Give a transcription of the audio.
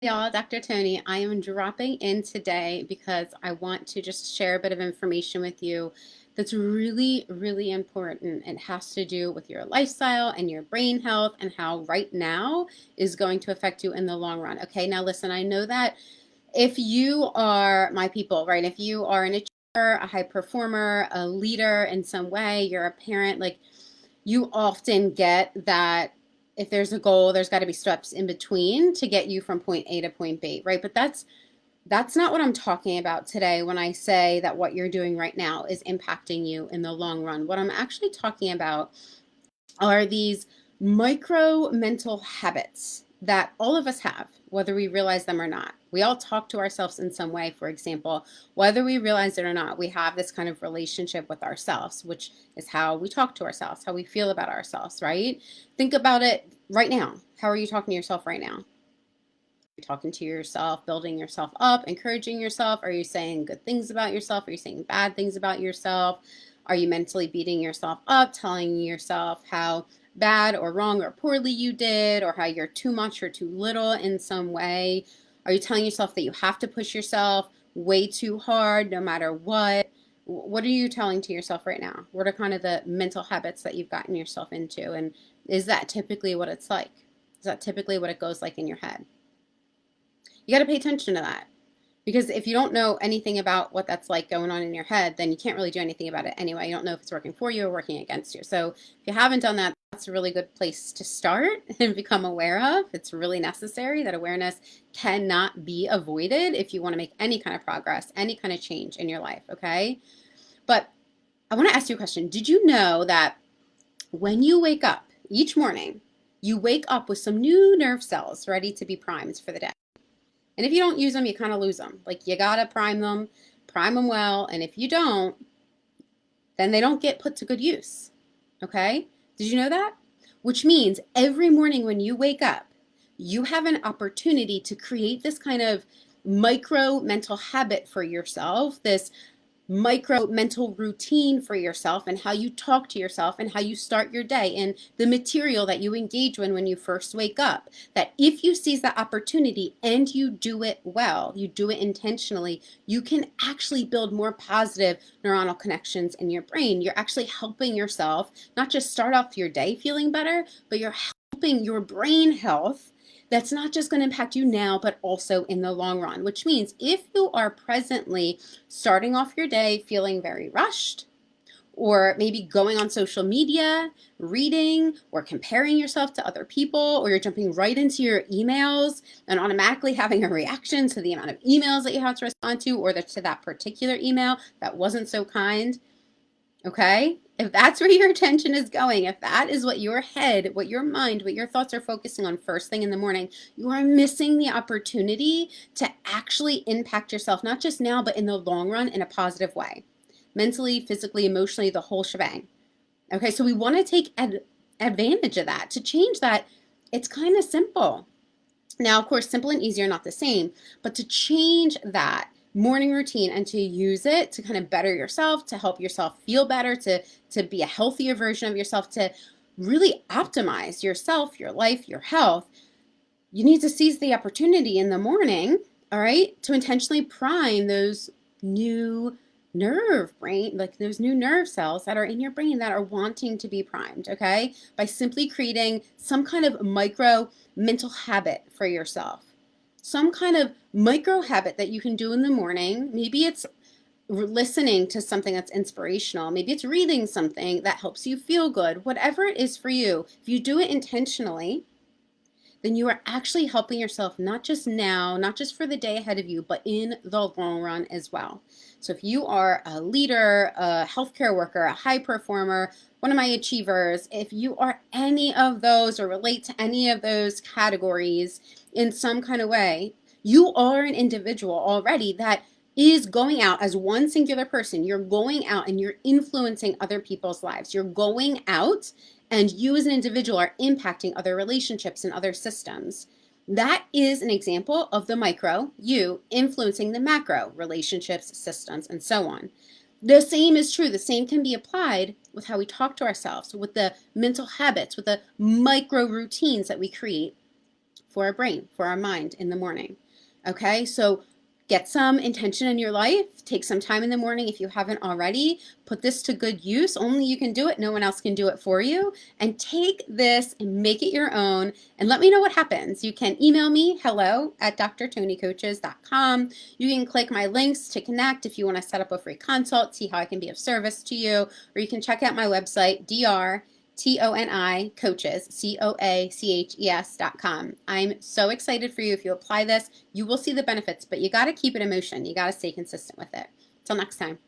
Y'all, Dr. Toni, I am dropping in today because I want to just share a bit of information with you that's really, really important. It has to do with your lifestyle and your brain health and how right now is going to affect you in the long run. Okay, now listen, I know that if you are my people, right? If you are an achiever, a high performer, a leader in some way, you're a parent, like you often get that if there's a goal, there's got to be steps in between to get you from point A to point B, right? But that's not what I'm talking about today when I say that what you're doing right now is impacting you in the long run. What I'm actually talking about are these micro mental habits that all of us have, whether we realize them or not. We all talk to ourselves in some way, for example, whether we realize it or not. We have this kind of relationship with ourselves, which is how we talk to ourselves, how we feel about ourselves, right? Think about it right now. How are you talking to yourself right now? You're talking to yourself, building yourself up, encouraging yourself? Are you saying good things about yourself? Are you saying bad things about yourself? Are you mentally beating yourself up, telling yourself how bad or wrong or poorly you did, or how you're too much or too little in some way? Are you telling yourself that you have to push yourself way too hard no matter what? What are you telling to yourself right now? What are kind of the mental habits that you've gotten yourself into? And is that typically what it's like? Is that typically what it goes like in your head? You got to pay attention to that. Because if you don't know anything about what that's like going on in your head, then you can't really do anything about it anyway. You don't know if it's working for you or working against you. So if you haven't done that, that's a really good place to start and become aware of. It's really necessary. That awareness cannot be avoided if you want to make any kind of progress, any kind of change in your life, okay? But I want to ask you a question. Did you know that when you wake up each morning, you wake up with some new nerve cells ready to be primed for the day? And if you don't use them, you kind of lose them. Like you got to prime them well. And if you don't, then they don't get put to good use. Okay? Did you know that? Which means every morning when you wake up, you have an opportunity to create this kind of micro mental habit for yourself, this micro mental routine for yourself and how you talk to yourself and how you start your day and the material that you engage when you first wake up. That if you seize that opportunity and you do it well, you do it intentionally, you can actually build more positive neuronal connections in your brain. You're actually helping yourself not just start off your day feeling better, but you're helping your brain health. That's not just going to impact you now, but also in the long run, which means if you are presently starting off your day feeling very rushed, or maybe going on social media, reading, or comparing yourself to other people, or you're jumping right into your emails and automatically having a reaction to the amount of emails that you have to respond to, or to that particular email that wasn't so kind. Okay? If that's where your attention is going, if that is what your head, what your mind, what your thoughts are focusing on first thing in the morning, you are missing the opportunity to actually impact yourself, not just now, but in the long run in a positive way. Mentally, physically, emotionally, the whole shebang. Okay, so we want to take advantage of that. To change that, it's kind of simple. Now, of course, simple and easy are not the same, but to change that morning routine and to use it to kind of better yourself, to help yourself feel better, to be a healthier version of yourself, to really optimize yourself, your life, your health, you need to seize the opportunity in the morning, all right, to intentionally prime those new like those new nerve cells that are in your brain that are wanting to be primed, okay, by simply creating some kind of micro mental habit for yourself, some kind of micro habit that you can do in the morning. Maybe it's listening to something that's inspirational. Maybe it's reading something that helps you feel good. Whatever it is for you, if you do it intentionally, then you are actually helping yourself not just now, not just for the day ahead of you, but in the long run as well. So if you are a leader, a healthcare worker, a high performer, one of my achievers, if you are any of those or relate to any of those categories in some kind of way, you are an individual already that is going out as one singular person. You're going out and you're influencing other people's lives. You're going out and you as an individual are impacting other relationships and other systems. That is an example of the micro, you influencing the macro, relationships, systems, and so on. The same is true. The same can be applied with how we talk to ourselves, with the mental habits, with the micro routines that we create for our brain, for our mind in the morning. Okay, so get some intention in your life. Take some time in the morning if you haven't already. Put this to good use. Only you can do it. No one else can do it for you. And take this and make it your own and let me know what happens. You can email me, hello@drtonicoaches.com. You can click my links to connect if you want to set up a free consult, see how I can be of service to you, or you can check out my website, Toni Coaches, COACHES.com. I'm so excited for you. If you apply this, you will see the benefits, but you got to keep it in motion. You got to stay consistent with it. Till next time.